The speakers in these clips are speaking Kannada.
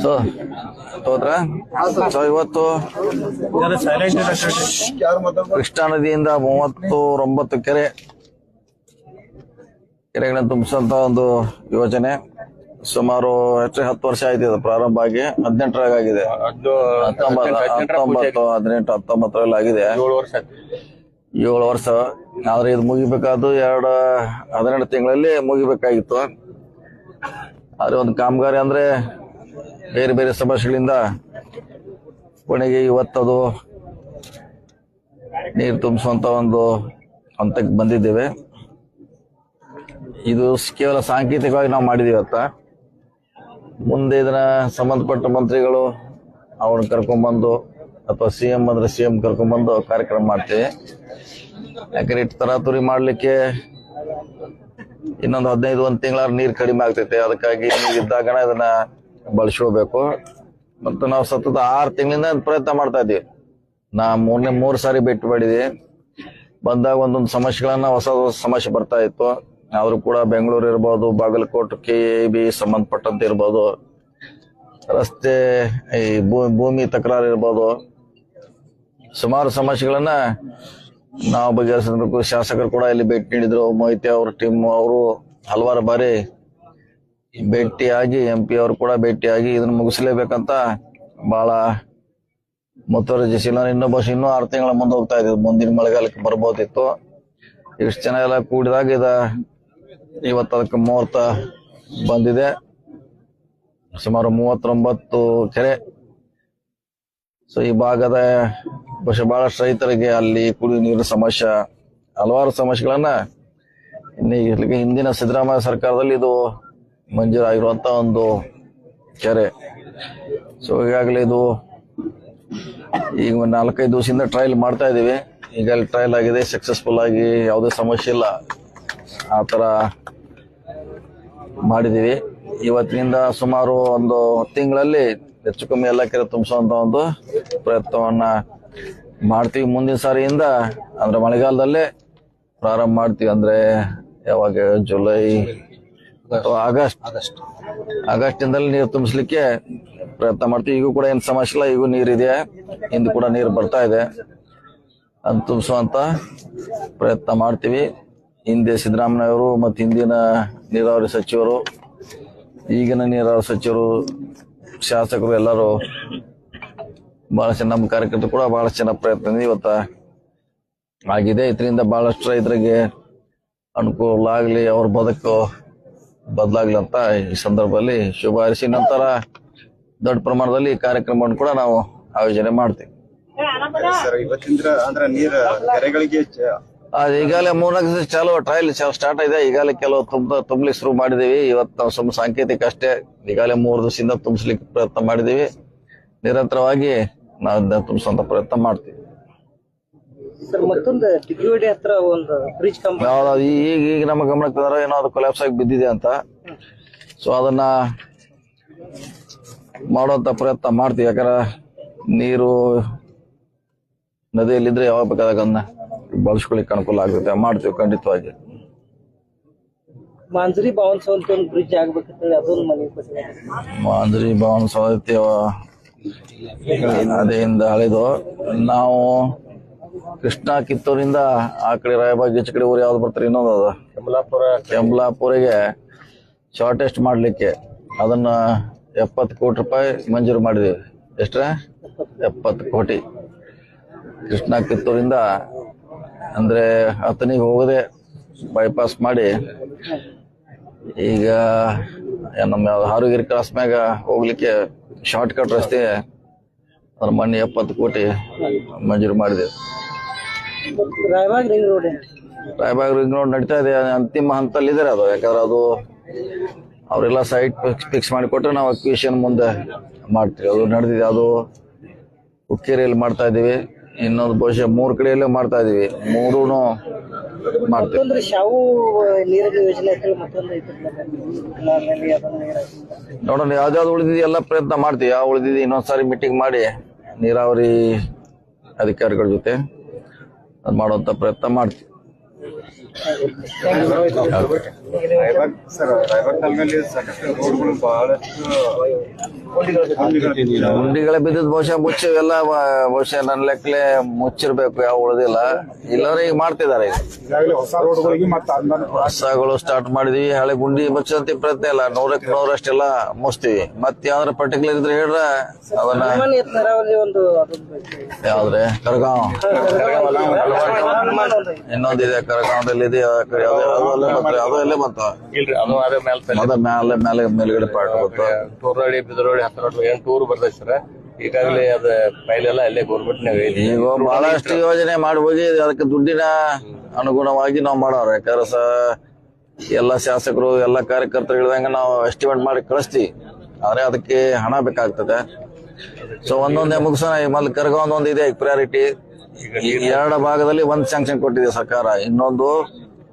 ಸೊ ಹೋದ್ರ ಸೊ ಇವತ್ತು ಕೃಷ್ಣಾ ನದಿಯಿಂದ 39 ಕೆರೆಗಳನ್ನ ತುಂಬಿಸುವಂತ ಒಂದು ಯೋಜನೆ ಸುಮಾರು 10 ವರ್ಷ ಆಯ್ತು ಇದು ಪ್ರಾರಂಭ ಆಗಿ 18ರಾಗ ಆಗಿದೆ 19 ಆಗಿದೆ 7 ವರ್ಷ ಆದ್ರೆ ಇದು ಮುಗಿಬೇಕಾದ್ರು 12 ತಿಂಗಳಲ್ಲಿ ಮುಗಿಬೇಕಾಗಿತ್ತು. ಆದ್ರೆ ಒಂದು ಕಾಮಗಾರಿ ಅಂದ್ರೆ ಬೇರೆ ಬೇರೆ ಸಮಸ್ಯೆಗಳಿಂದ ಕೊನೆಗೆ ಇವತ್ತದು ನೀರು ತುಂಬಿಸುವಂತ ಒಂದು ಹಂತಕ್ಕೆ ಬಂದಿದ್ದೇವೆ. ಇದು ಕೇವಲ ಸಾಂಕೇತಿಕವಾಗಿ ನಾವು ಮಾಡಿದೀವಿ ಇವತ್ತ. ಮುಂದೆ ಇದನ್ನ ಸಂಬಂಧಪಟ್ಟ ಮಂತ್ರಿಗಳು ಅವ್ರನ್ನ ಕರ್ಕೊಂಡ್ಬಂದು ಅಥವಾ ಸಿಎಂ ಅಂದ್ರೆ ಸಿಎಂ ಕರ್ಕೊಂಡ್ಬಂದು ಕಾರ್ಯಕ್ರಮ ಮಾಡ್ತೀವಿ. ಯಾಕಂದ್ರೆ ಇಟ್ಟು ತರಾತುರಿ ಮಾಡ್ಲಿಕ್ಕೆ ಇನ್ನೊಂದು 15 ತಿಂಗಳ ನೀರು ಕಡಿಮೆ ಆಗ್ತೈತೆ. ಅದಕ್ಕಾಗಿ ನೀರು ಇದ್ದಾಗನ ಇದನ್ನ ಬಳಸ್ಕೋಬೇಕು. ಮತ್ತು ನಾವು ಸತತ 6 ತಿಂಗಳಿಂದ ಪ್ರಯತ್ನ ಮಾಡ್ತಾ ಇದ್ದೀವಿ. ನಾ 3 ಸಾರಿ ಭೇಟಿ ಮಾಡಿದ್ವಿ. ಬಂದಾಗ ಒಂದೊಂದು ಸಮಸ್ಯೆಗಳನ್ನ ಹೊಸ ಸಮಸ್ಯೆ ಬರ್ತಾ ಇತ್ತು. ಆದ್ರೂ ಕೂಡ ಬೆಂಗಳೂರು ಇರ್ಬೋದು, ಬಾಗಲಕೋಟೆ KEB ಸಂಬಂಧಪಟ್ಟಂತೆ ಇರ್ಬೋದು, ರಸ್ತೆ ಈ ಭೂಮಿ ತಕರಾರು ಇರ್ಬೋದು, ಸುಮಾರು ಸಮಸ್ಯೆಗಳನ್ನ ನಾವು ಬಗೆಹರಿಸಬೇಕು. ಶಾಸಕರು ಕೂಡ ಇಲ್ಲಿ ಭೇಟಿ ನೀಡಿದ್ರು. ಮೊಯ್ತಿ ಅವ್ರ ಟೀಮ್ ಅವರು ಹಲವಾರು ಬಾರಿ ಭೇಟಿಯಾಗಿ MP ಅವರು ಕೂಡ ಭೇಟಿಯಾಗಿ ಇದನ್ನ ಮುಗಿಸಲೇಬೇಕಂತ ಬಹಳ ಮುತುವರ್ಜಿಸಿಲ್ಲ. ಇನ್ನೂ 6 ತಿಂಗಳ ಮುಂದೆ ಹೋಗ್ತಾ ಇದ್ವಿ. ಮುಂದಿನ ಮಳೆಗಾಲಕ್ಕೆ ಬರ್ಬೋದಿತ್ತು. ಇಷ್ಟು ಜನ ಎಲ್ಲ ಕೂಡಿದಾಗ ಇವತ್ತು ಅದಕ್ಕೆ ಮುಹೂರ್ತ ಬಂದಿದೆ. ಸುಮಾರು 39 ಕೆರೆ. ಸೊ ಈ ಭಾಗದ ಬಹಳಷ್ಟು ರೈತರಿಗೆ ಅಲ್ಲಿ ಕುಡಿಯುವ ನೀರಿನ ಸಮಸ್ಯೆ, ಹಲವಾರು ಸಮಸ್ಯೆಗಳನ್ನ ಹಿಂದಿನ ಸಿದ್ದರಾಮಯ್ಯ ಸರ್ಕಾರದಲ್ಲಿ ಇದು ಮಂಜೂರಾಗಿರುವಂತ ಒಂದು ಕೆರೆ. ಸೊ ಈಗಾಗಲೇ ಇದು ಈಗ 4-5 ದಿವಸದಿಂದ ಟ್ರಯಲ್ ಮಾಡ್ತಾ ಇದೀವಿ. ಈಗಾಗಲೇ ಟ್ರಯಲ್ ಆಗಿದೆ, ಸಕ್ಸಸ್ಫುಲ್ ಆಗಿ ಯಾವುದೇ ಸಮಸ್ಯೆ ಇಲ್ಲ. ಆ ತರ ಮಾಡಿದೀವಿ. ಇವತ್ತಿನಿಂದ ಸುಮಾರು ಒಂದು ತಿಂಗಳಲ್ಲಿ ಹೆಚ್ಚು ಕಮ್ಮಿ ಎಲ್ಲ ಕೆರೆ ತುಂಬಿಸುವಂತ ಒಂದು ಪ್ರಯತ್ನವನ್ನ ಮಾಡ್ತೀವಿ. ಮುಂದಿನ ಸಾರಿಯಿಂದ ಅಂದ್ರೆ ಮಳೆಗಾಲದಲ್ಲೇ ಪ್ರಾರಂಭ ಮಾಡ್ತೀವಿ. ಅಂದ್ರೆ ಯಾವಾಗ ಜುಲೈ ಅಥವಾ ಆಗಸ್ಟ್ ಇಂದಲ್ಲಿ ನೀರು ತುಂಬಿಸ್ಲಿಕ್ಕೆ ಪ್ರಯತ್ನ ಮಾಡ್ತೀವಿ. ಈಗೂ ಕೂಡ ಏನ್ ಸಮಸ್ಯೆ ಇಲ್ಲ, ಈಗೂ ನೀರಿದೆ, ಇಂದು ಕೂಡ ನೀರು ಬರ್ತಾ ಇದೆ. ಅದು ತುಂಬಿಸುವಂತ ಪ್ರಯತ್ನ ಮಾಡ್ತೀವಿ. ಹಿಂದೆ ಸಿದ್ದರಾಮಯ್ಯವರು ಮತ್ತು ಹಿಂದಿನ ನೀರಾವರಿ ಸಚಿವರು, ಈಗಿನ ನೀರಾವರಿ ಸಚಿವರು, ಶಾಸಕರು ಎಲ್ಲರೂ ಬಹಳಷ್ಟು, ನಮ್ಮ ಕಾರ್ಯಕರ್ತರು ಕೂಡ ಬಹಳಷ್ಟು ಜನ ಪ್ರಯತ್ನ ಇವತ್ತ ಆಗಿದೆ. ಇದರಿಂದ ಬಹಳಷ್ಟು ರೈತರಿಗೆ ಅನುಕೂಲ ಆಗ್ಲಿ, ಅವ್ರ ಬದುಕು ಬದಲಾಗ್ಲಿ ಅಂತ ಈ ಸಂದರ್ಭದಲ್ಲಿ ಶುಭ ಹಾರೈಸಿ ನಂತರ ದೊಡ್ಡ ಪ್ರಮಾಣದಲ್ಲಿ ಕಾರ್ಯಕ್ರಮವನ್ನು ಕೂಡ ನಾವು ಆಯೋಜನೆ ಮಾಡ್ತೀವಿ. ಈಗಾಗಲೇ 3 ದಿವಸ ಟ್ರಯಲ್ ಸ್ಟಾರ್ಟ್ ಆಗಿದೆ. ಈಗಾಗಲೇ ಕೆಲವು ತುಂಬಲಿಕ್ಕೆ ಶುರು ಮಾಡಿದೀವಿ. ಇವತ್ತು ನಾವು ಸ್ವಲ್ಪ ಸಾಂಕೇತಿಕ ಅಷ್ಟೇ. ಈಗಾಗಲೇ 3 ದಿವಸದಿಂದ ತುಂಬಿಸ್ಲಿಕ್ಕೆ ಪ್ರಯತ್ನ ಮಾಡಿದೀವಿ. ನಿರಂತರವಾಗಿ ನಾವು ತುಂಬಿಸುವಂತ ಪ್ರಯತ್ನ ಮಾಡ್ತೀವಿ. ಈಗ ನಮ್ಮ ಗಮನಕ್ಕೆ ತಂದ್ರೆ ಏನೋ ಅದು ಕೊಲ್ಯಾಪ್ಸ್ ಆಗಿ ಬಿದ್ದಿದೆ ಅಂತ. ಸೊ ಅದನ್ನ ಮಾಡುವಂತ ಪ್ರಯತ್ನ ಮಾಡ್ತೀವಿ. ಯಾಕಂದ್ರೆ ನೀರು ನದಿಯಲ್ಲಿದ್ರೆ ಯಾವಾಗ ಬೇಕಾದಾಗ ಅದನ್ನ ಬಳಸ್ಕೊಳ್ಳಿಕ್ಕೆ ಅನುಕೂಲ ಆಗುತ್ತೆ. ಮಾಡ್ತೀವಿ ಖಂಡಿತವಾಗಿ. ಮಾಂಜರಿ ಭವನ್ ಸೌಲಭ್ಯ ಬ್ರಿಡ್ಜ್ ಆಗ್ಬೇಕಂತ ಅದೊಂದು ಮನೆ ಮಾಂಜರಿ ಭವನ್ ಸೌಲಭ್ಯ ಅದೇಯಿಂದ ಹಳೆದು. ನಾವು ಕೃಷ್ಣಾ ಕಿತ್ತೂರಿಂದ ಆ ಕಡೆ ರಾಯಬಾಗ್ ಈಚೆ ಕಡೆ ಊರು ಯಾವ್ದು ಬರ್ತಾರೆ ಇನ್ನೊಂದು ಅದು ಕೆಂಬಲಾಪುರಿಗೆ ಶಾರ್ಟೆಸ್ಟ್ ಮಾಡ್ಲಿಕ್ಕೆ ಅದನ್ನ 70 ಕೋಟಿ ರೂಪಾಯಿ ಮಂಜೂರು ಮಾಡಿದೀವಿ. ಎಷ್ಟ್ರ 70 ಕೋಟಿ. ಕೃಷ್ಣಾ ಕಿತ್ತೂರಿಂದ ಅಂದ್ರೆ ಅತನಿಗೆ ಹೋಗದೆ ಬೈಪಾಸ್ ಮಾಡಿ ಈಗ ನಮ್ಮ ಹಾರುಗಿರಿ ಕ್ರಾಸ್ ಮ್ಯಾಗ ಹೋಗ್ಲಿಕ್ಕೆ ಶಾರ್ಟ್ ಕಟ್ ರಸ್ತೆ ಅದ್ರ ಮೊನ್ನೆ 70 ಕೋಟಿ ಮಂಜೂರು ಮಾಡಿದೆ. ರಾಯಬಾಗ್ ರಿಂಗ್ ರೋಡ್ ನಡೀತಾ ಇದೆ, ಅಂತಿಮ ಹಂತಲ್ಲಿ ಇದಾರೆ ಅದು. ಯಾಕಂದ್ರೆ ಅದು ಅವರೆಲ್ಲ ಸೈಟ್ ಫಿಕ್ಸ್ ಮಾಡಿಕೊಟ್ರೆ ನಾವು ಅಕ್ವಿಷನ್ ಮುಂದೆ ಮಾಡ್ತೀವಿ. ಅದು ನಡೆದಿದೆ. ಅದು ಹುಕ್ಕೇರಿಯಲ್ಲಿ ಮಾಡ್ತಾ ಇದೀವಿ. ಇನ್ನೊಂದು ಬಹುಶಃ 3 ಕಡೆಯಲ್ಲೇ ಮಾಡ್ತಾ ಇದೀವಿ. 3 ಮಾಡ್ತೀವಿ. ನೋಡೋಣ ಯಾವ್ದಾವ್ದು ಉಳಿದಿದೆ ಎಲ್ಲ ಪ್ರಯತ್ನ ಮಾಡ್ತೀವಿ. ಯಾವ ಉಳಿದಿದೆ ಇನ್ನೊಂದ್ಸಾರಿ ಮೀಟಿಂಗ್ ಮಾಡಿ ನೀರಾವರಿ ಅಧಿಕಾರಿಗಳ ಜೊತೆ ಮಾಡುವಂತ ಪ್ರಯತ್ನ ಮಾಡ್ತೀವಿ. ರಾಯಬಾಗ್ ತಾಲೂಕಲ್ಲಿ ಸಾಕಷ್ಟು ರೋಡ್ಗಳು ಬಹಳಷ್ಟು ಗುಂಡಿಗಳ ಬಿದ್ದಿದ್ ಬಹುಶಃ ಮುಚ್ಚಿವೆಲ್ಲ ಬಹುಶಃ ನನ್ನ ಲೆಕ್ಕಲೆ ಮುಚ್ಚಿರ್ಬೇಕು, ಯಾವ ಉಳಿದಿಲ್ಲ. ಇಲ್ಲಾಂದ್ರೆ ಈಗ ಮಾಡ್ತಿದ್ದಾರೆ. ಈಗಾಗಲೇ ಹೊಸ ರೋಡ್ಗಳಿಗೆ ಮತ್ತೆ ಹೊಸಗಳು ಸ್ಟಾರ್ಟ್ ಮಾಡಿದ್ವಿ. ಹಳೆ ಗುಂಡಿ ಮುಚ್ಚಂತ ಪ್ರಯತ್ನ ಇಲ್ಲ, 100ಕ್ಕೆ 100 ಅಷ್ಟೆಲ್ಲ ಮುಚ್ತೀವಿ. ಮತ್ತೆ ಯಾವ್ದಾರ ಪರ್ಟಿಕ್ಯುಲರ್ ಇದ್ರೆ ಹೇಳ್ರ ಅದನ್ನ. ಒಂದು ಯಾವ್ದ್ರೆ ಕರಗಾಂವ್ ಇನ್ನೊಂದಿದೆ, ಕರಗಾಂವದಲ್ಲಿ ಇದೆ. ಅದು ಎಲ್ಲೇ ಬಂತ, ಅದ ಮೇಲ್ಗಡೆ ಪಾರ್ಟ್ ಬಂತು. ಟೂರ್ನಡಿ ಬಿದರೋಡಿ ಹತ್ತರೋಡಿ 8 ಊರು ಬರ್ತೈತೆ ಸರ್. ಈಗಾಗಲೇ ಅದ ಫೈಲ್ ಎಲ್ಲ ಅಲ್ಲೇ ಗೌರ್ಮೆಂಟ್ನಾಗ ಈಗ ಬಹಳಷ್ಟು ಯೋಜನೆ ಮಾಡಿ ಹೋಗಿ ಅದಕ್ಕೆ ದುಡ್ಡಿನ ಅನುಗುಣವಾಗಿ ನಾವು ಮಾಡೋರು. ಯಾಕಂದ್ರೆ ಎಲ್ಲ ಶಾಸಕರು ಎಲ್ಲ ಕಾರ್ಯಕರ್ತರು ಹೇಳಿದಂಗ ನಾವು ಎಸ್ಟಿಮೇಟ್ ಮಾಡಿ ಕಳಿಸ್ತೀವಿ. ಆದ್ರೆ ಅದಕ್ಕೆ ಹಣ ಬೇಕಾಗ್ತದೆ. ಸೊ ಒಂದೊಂದೇ ಮುಗಿಸೋಣ. ಮೊದ್ಲು ಕರ್ಗ ಇದೆ ಪ್ರಯಾರಿಟಿ. 2 ಭಾಗದಲ್ಲಿ ಒಂದು ಸ್ಯಾಂಕ್ಷನ್ ಕೊಟ್ಟಿದೆ ಸರ್ಕಾರ, ಇನ್ನೊಂದು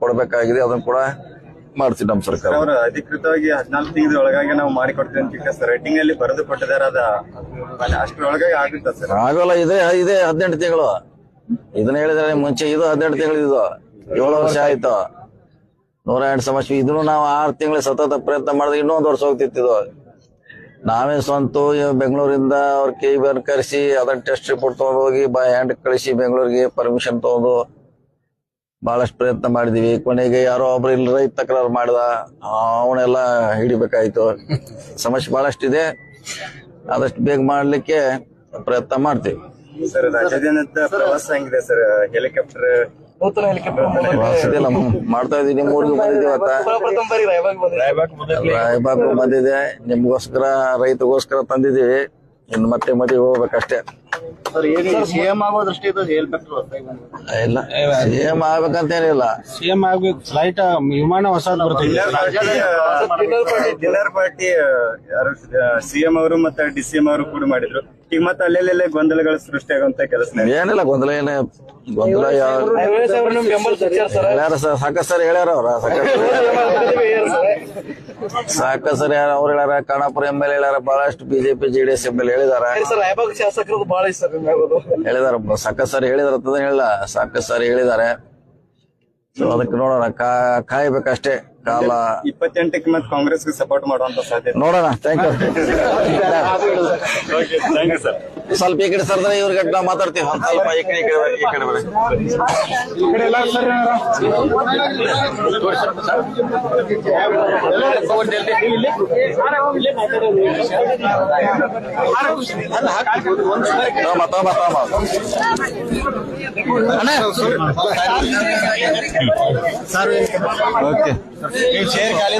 ಕೊಡ್ಬೇಕಾಗಿದೆ. ಅದನ್ನ ಕೂಡ ಮಾಡ್ತೀವಿ ನಮ್ಮ ಸರ್ಕಾರ. ಅವರು ಅಧಿಕೃತವಾಗಿ 14 ತಿಂಗಳ ಒಳಗಾಗಿ ನಾವು ಮಾಡಿಕೊಡ್ತೀವಿ ಅಂತ ಸರ್ ರೈಟಿಂಗ್ ಅಲ್ಲಿ ಬರೆದು ಕೊಟ್ಟಿದ್ದಾರೆ. ಅಷ್ಟರೊಳಗಾಗಿ ಆಗುತ್ತೆ ಸರ್? ಆಗೋಲ್ಲ. ಇದೆ 18 ತಿಂಗಳು. ಇದನ್ನ ಹೇಳಿದ್ರೆ ಮುಂಚೆ ಇದು 18 ತಿಂಗಳು, ಇದು 7 ವರ್ಷ ಆಯ್ತು. 108 ಸಮಸ್ಯೆ. ಇದನ್ನು ನಾವು 6 ತಿಂಗಳು ಸತತ ಪ್ರಯತ್ನ ಮಾಡಿದ್ರೆ ಇನ್ನೊಂದು ವರ್ಷ ಹೋಗ್ತಿತ್ತು. ನಾವೇ ಸ್ವಂತ ಬೆಂಗಳೂರಿಂದ ಅವ್ರ KBR ಕರೆಸಿ ಅದನ್ನ ಟೆಸ್ಟ್ ರಿಪೋರ್ಟ್ ತಗೊಂಡು ಹೋಗಿ ಬೈ ಹ್ಯಾಂಡ್ ಕಳಿಸಿ ಬೆಂಗಳೂರಿಗೆ ಪರ್ಮಿಷನ್ ತಗೊಂಡು ಬಹಳಷ್ಟು ಪ್ರಯತ್ನ ಮಾಡಿದೀವಿ. ಕೊನೆಗೆ ಯಾರೋ ಒಬ್ರು ಇಲ್ಲಿ ರೈತ ತಕರಾರು ಮಾಡಿದ, ಅವನ್ನೆಲ್ಲ ಹಿಡಿಬೇಕಾಯ್ತು. ಸಮಸ್ಯೆ ಬಹಳಷ್ಟಿದೆ. ಆದಷ್ಟು ಬೇಗ ಮಾಡ್ಲಿಕ್ಕೆ ಪ್ರಯತ್ನ ಮಾಡ್ತೀವಿ. ಸರ್ ರಾಜ್ಯಾದ್ಯಂತ ಪ್ರವಾಸ ಹೆಂಗಿದೆ ಸರ್? ಹೆಲಿಕಾಪ್ಟರ್ ನೂತನ ಹೆಲಿಕಾಪ್ಟರ್ ಮಾಡ್ತಾ ಇದೀವಿ. ನಿಮ್ಮ ಊರಿಗೆ ಬಂದಿದ್ದೀವಿ. ರಾಯಬಾಗ್ ಬಂದಿದೆ. ನಿಮ್ಗೋಸ್ಕರ, ರೈತಗೋಸ್ಕರ ತಂದಿದೀವಿ. ಇನ್ನು ಮತ್ತೆ ಮದುವೆ ಹೋಗ್ಬೇಕಷ್ಟೇ. ಸಿಎಂ ಆಗೋ ದೃಷ್ಟಿಯಿಂದ ಹೆಲಿಕಾಪ್ಟರ್ ಇಲ್ಲ, ಸಿಎಂ ಆಗ್ಬೇಕಂತೇನಿಲ್ಲ. ಸಿಎಂ ಆಗ್ಬೇಕು. ಫ್ಲೈಟ್ ವಿಮಾನ ಹೊಸದು ಬರ್ತದೆ. ಡಿನ್ನರ್ ಪಾರ್ಟಿ ಯಾರು ಸಿಎಂ ಅವರು ಮತ್ತೆ DCM ಅವರು ಕೂಡ ಮಾಡಿದ್ರು. ಈಗ ಮತ್ತೆ ಅಲ್ಲೆಲ್ಲೆಲ್ಲ ಗೊಂದಲಗಳು ಸೃಷ್ಟಿಯಾಗುವಂತ ಕೆಲಸ ಏನಿಲ್ಲ. ಗೊಂದಲ ಹೇಳ್ಯಾರ ಸರ್, ಸಾಕಷ್ಟು ಸರಿ ಹೇಳ್ಯಾರ. ಅವ್ರ ಸಾಕಷ್ಟು ಸರಿ ಅವ್ರು ಹೇಳ್ಯಾರ. ಖಾನಾಪುರ MLA ಹೇಳ್ಯಾರ. ಬಹಳಷ್ಟು BJP JDS MLA ಹೇಳಿದಾರ. ಶಾಸಕರು ಬಹಳ ಇಷ್ಟ ಹೇಳಿದಾರ. ಸಾಕಷ್ಟು ಸಾರಿ ಹೇಳಿದಾರ ಅಂತ ಹೇಳಿಲ್ಲ, ಸಾಕಷ್ಟು ಸಾರಿ ಹೇಳಿದ್ದಾರೆ. ಸೊ ಅದಕ್ಕೆ ನೋಡೋಣ, ಕಾಯ್ಬೇಕಷ್ಟೇ ಕಾಲ. 28ಕ್ಕೆ ಮತ್ತೆ ಕಾಂಗ್ರೆಸ್ಗೆ ಸಪೋರ್ಟ್ ಮಾಡುವಂತ ಸಾಧ್ಯತೆ ನೋಡೋಣ. Thank you sir. ಸ್ವಲ್ಪ ಈ ಕಡೆ ಸರ್ದ್ರೆ ಇವ್ರಿಗೆ ನಾವು ಮಾತಾಡ್ತೀವಿ. ಒಂದ್ ಸ್ವಲ್ಪ ಈ ಕಡೆ ಬರ್ರಿ. ಓಕೆ. ಚೇರ್ ಖಾಲಿ